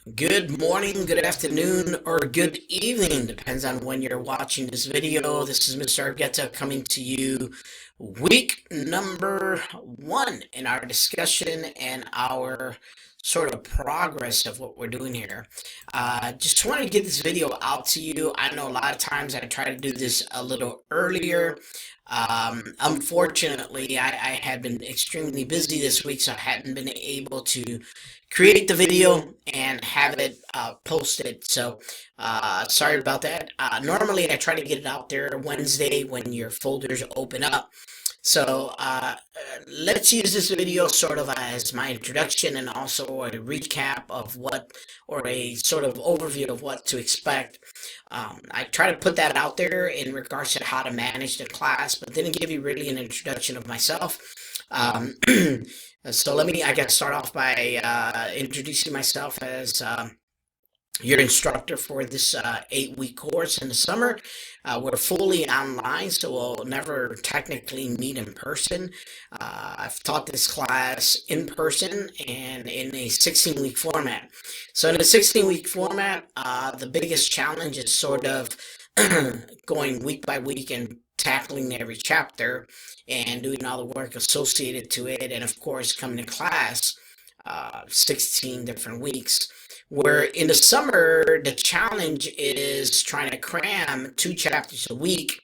Good morning, good afternoon, or good evening, depends on when you're watching this video. This is Mr. Argueta coming to you week number one in our discussion and our sort of progress of what we're doing here. Just wanted to get this video out to you. I know a lot of times I try to do this a little earlier. Unfortunately, I had been extremely busy this week, so I hadn't been able to create the video and have it posted. So sorry about that. Normally, I try to get it out there Wednesday when your folders open up. So let's use this video sort of as my introduction and also a recap of what, or a sort of overview of what to expect. I try to put that out there in regards to how to manage the class, but didn't give you really an introduction of myself. So let me, I guess, start off by introducing myself as your instructor for this 8-week course in the summer. We're fully online, so we'll never technically meet in person. I've taught this class in person and in a 16-week format. So in a 16-week format, the biggest challenge is sort of going week by week and tackling every chapter and doing all the work associated to it, and of course coming to class 16 different weeks. Where in the summer, the challenge is trying to cram 2 chapters a week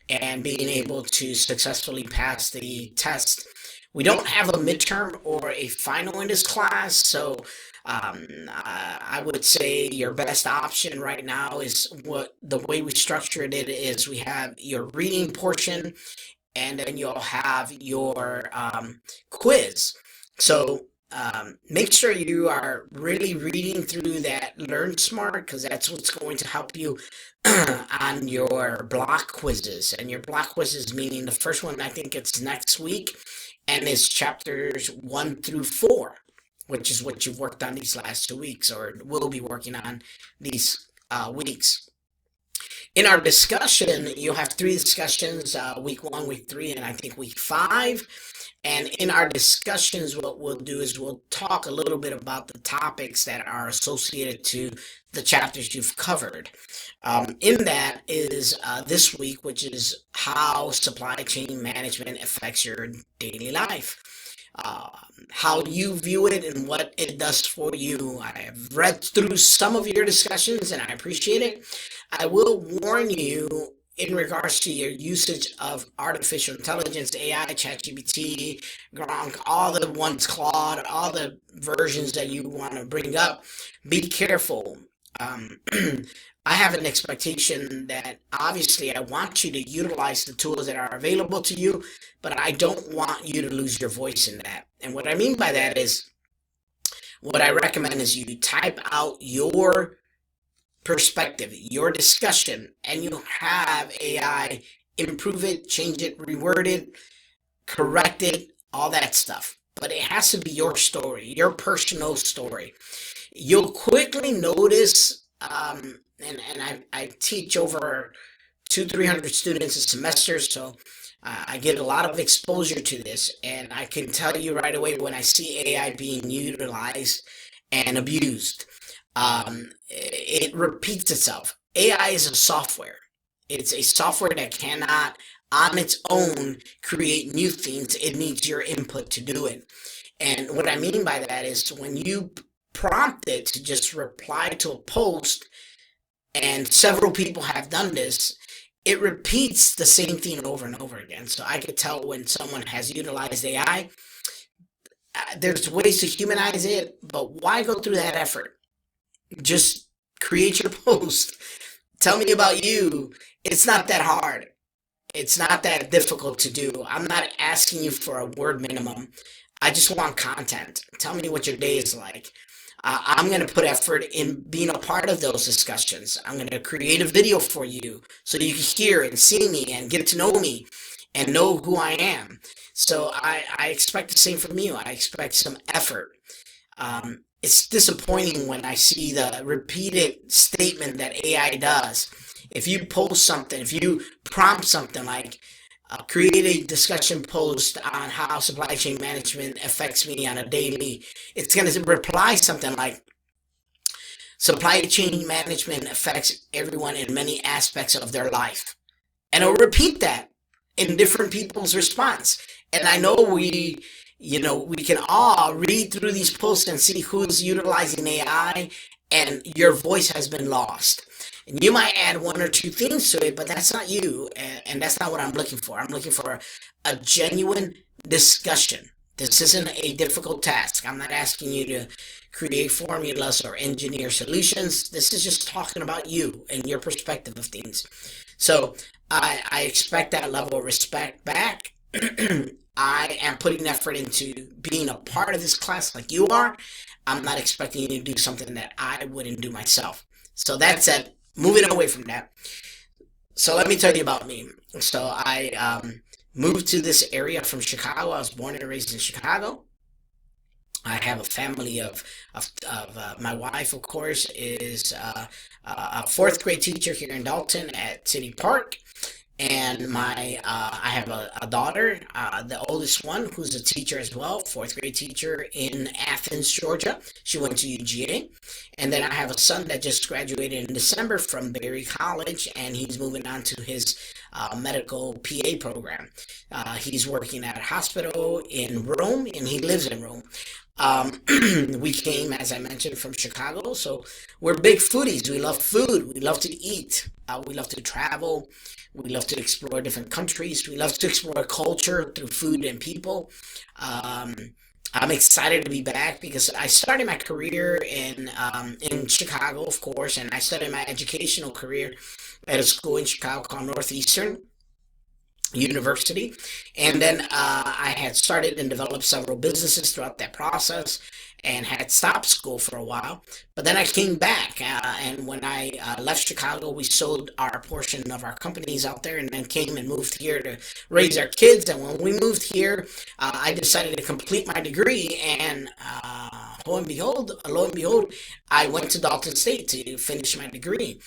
and being able to successfully pass the test. We don't have a midterm or a final in this class, so I would say your best option right now is what the way we structured it is we have your reading portion and then you'll have your quiz. So make sure you are really reading through that Learn Smart, because that's what's going to help you on your block quizzes. And your block quizzes, meaning the first one, I think it's next week, and it's chapters 1 through 4, which is what you've worked on these last 2 weeks, or will be working on these weeks. In our discussion, you'll have 3 discussions, week 1, week 3, and I think week 5. And in our discussions, what we'll do is we'll talk a little bit about the topics that are associated to the chapters you've covered. In that is this week, which is how supply chain management affects your daily life. How you view it and what it does for you. I have read through some of your discussions and I appreciate it. I will warn you in regards to your usage of artificial intelligence, AI, ChatGPT, Gronk, all the ones, Claude, all the versions that you want to bring up, be careful. I have an expectation that obviously I want you to utilize the tools that are available to you, but I don't want you to lose your voice in that. And what I mean by that is, what I recommend is you type out your perspective, your discussion, and you have AI improve it, change it, reword it, correct it, all that stuff. But it has to be your story, your personal story. You'll quickly notice, and I teach over 200-300 students a semester, so I get a lot of exposure to this, and I can tell you right away when I see AI being utilized and abused. It repeats itself. AI is a software. It's a software that cannot, on its own, create new things. It needs your input to do it. And what I mean by that is when you prompt it to just reply to a post, and several people have done this, it repeats the same thing over and over again. So I could tell when someone has utilized AI, there's ways to humanize it, but why go through that effort? Just create your post. Tell me about you. It's not that hard. It's not that difficult to do. I'm not asking you for a word minimum. I just want content. Tell me what your day is like. I'm going to put effort in being a part of those discussions. I'm going to create a video for you so you can hear and see me and get to know me and know who I am. So I expect the same from you. I expect some effort. It's disappointing when I see the repeated statement that AI does. If you post something, if you prompt something like, create a discussion post on how supply chain management affects me on a daily, it's going to reply something like, Supply chain management affects everyone in many aspects of their life. And I'll repeat that in different people's response. And I know we can all read through these posts and see who's utilizing AI, and your voice has been lost. And you might add one or two things to it, but that's not you, and that's not what I'm looking for. I'm looking for a genuine discussion. This isn't a difficult task. I'm not asking you to create formulas or engineer solutions. This is just talking about you and your perspective of things. So I expect that level of respect back. I am putting effort into being a part of this class like you are. I'm not expecting you to do something that I wouldn't do myself. So that's it. Moving away from that. So let me tell you about me. So I moved to this area from Chicago. I was born and raised in Chicago. I have a family of my wife, of course, is a fourth grade teacher here in Dalton at City Park. And I have a daughter, the oldest one, who's a teacher as well, fourth grade teacher in Athens, Georgia. She went to UGA. And then I have a son that just graduated in December from Berry College, and he's moving on to his medical PA program. He's working at a hospital in Rome, and he lives in Rome. We came, as I mentioned, from Chicago, so we're big foodies. We love food. We love to eat. We love to travel. We love to explore different countries. We love to explore culture through food and people. I'm excited to be back because I started my career in Chicago, of course, and I started my educational career at a school in Chicago called Northeastern University. And then I had started and developed several businesses throughout that process and had stopped school for a while. But then I came back, and when I left Chicago, we sold our portion of our companies out there and then came and moved here to raise our kids. And when we moved here, I decided to complete my degree, and lo and behold, I went to Dalton State to finish my degree.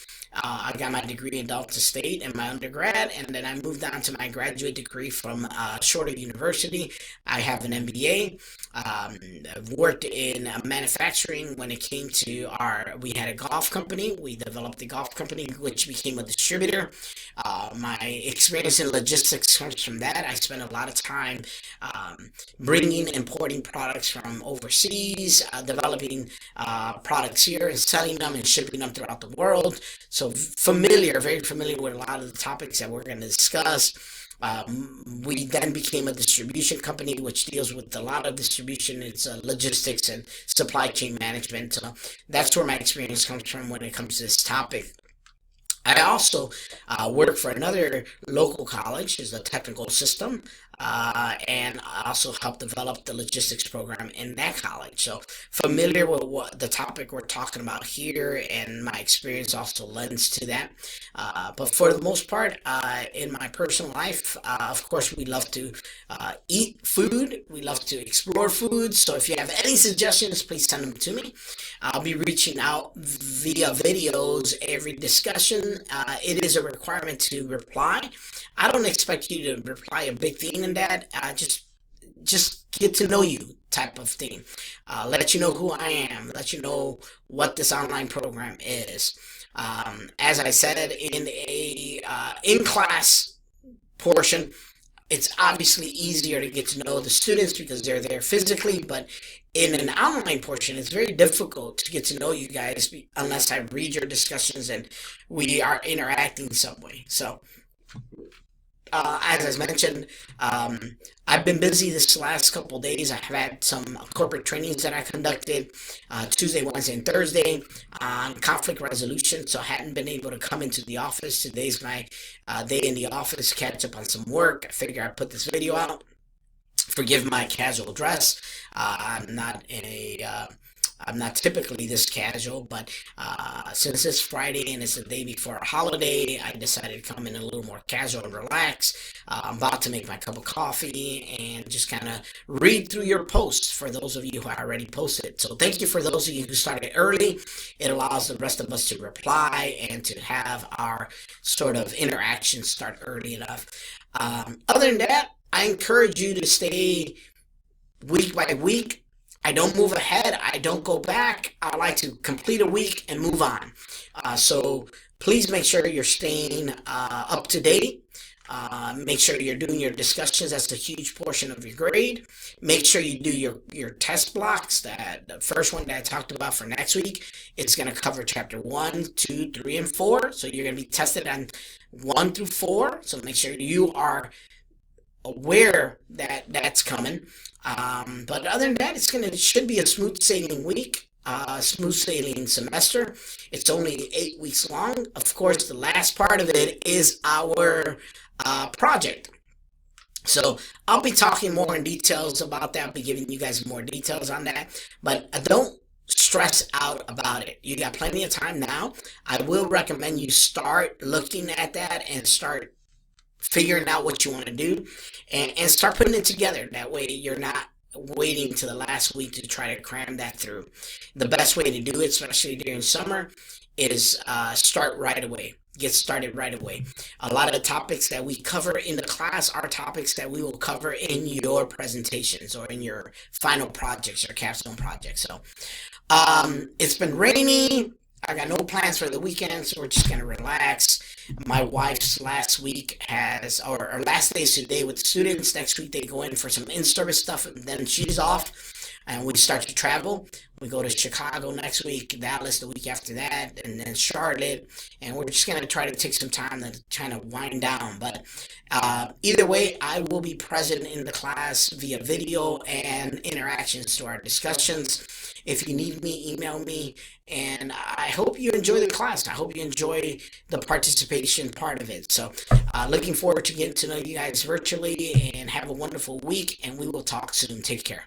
I got my degree in Dalton State in my undergrad, and then I moved on to my graduate degree from Shorter University. I have an MBA. I've worked in manufacturing when it came to we had a golf company. We developed a golf company, which became a distributor. My experience in logistics comes from that. I spent a lot of time importing products from overseas, developing products here and selling them and shipping them throughout the world. So very familiar with a lot of the topics that we're going to discuss. We then became a distribution company, which deals with a lot of distribution. It's logistics and supply chain management. So that's where my experience comes from when it comes to this topic. I also work for another local college, is a technical system, and I also help develop the logistics program in that college. So familiar with what the topic we're talking about here, and my experience also lends to that. But for the most part, in my personal life, of course, we love to eat food. We love to explore food. So if you have any suggestions, please send them to me. I'll be reaching out via videos every discussion. It is a requirement to reply. I don't expect you to reply a big thing in that. Just get to know you type of thing. Let you know who I am. Let you know what this online program is. As I said in a in-class portion, it's obviously easier to get to know the students because they're there physically, but in an online portion, it's very difficult to get to know you guys unless I read your discussions and we are interacting some way. So, as I mentioned, I've been busy this last couple days. I've had some corporate trainings that I conducted Tuesday, Wednesday, and Thursday on conflict resolution. So I hadn't been able to come into the office. Today's my day in the office, catch up on some work. I figure I'd put this video out. Forgive my casual dress. I'm not typically this casual, but since it's Friday and it's the day before a holiday, I decided to come in a little more casual and relax. I'm about to make my cup of coffee and just kind of read through your posts for those of you who already posted. So thank you for those of you who started early. It allows the rest of us to reply and to have our sort of interaction start early enough. Other than that, I encourage you to stay week by week I don't move ahead. I don't go back. I like to complete a week and move on. So please make sure you're staying up to date. Make sure you're doing your discussions. That's a huge portion of your grade. Make sure you do your test blocks. That the first one that I talked about for next week, it's going to cover chapter 1, 2, 3, and 4. So you're going to be tested on 1 through 4. So make sure you are aware that that's coming. But other than that, it should be a smooth sailing week. Smooth sailing semester. It's only 8 weeks long. Of course, the last part of it is our project. So I'll be talking more in details about that. I'll be giving you guys more details on that. But don't stress out about it. You got plenty of time now. I will recommend you start looking at that and start figuring out what you want to do and start putting it together. That way you're not waiting to the last week to try to cram that through. The best way to do it, especially during summer, is start right away. Get started right away. A lot of the topics that we cover in the class are topics that we will cover in your presentations or in your final projects or capstone projects. So it's been rainy. I got no plans for the weekend, so we're just gonna relax. My wife's last week or last day is today with the students. Next week they go in for some in-service stuff, and then she's off, and we start to travel. We go to Chicago next week, Dallas the week after that, and then Charlotte, and we're just gonna try to take some time to kind of wind down. But either way, I will be present in the class via video and interactions to our discussions. If you need me, email me, and I hope you enjoy the class. I hope you enjoy the participation part of it. So looking forward to getting to know you guys virtually, and have a wonderful week, and we will talk soon. Take care.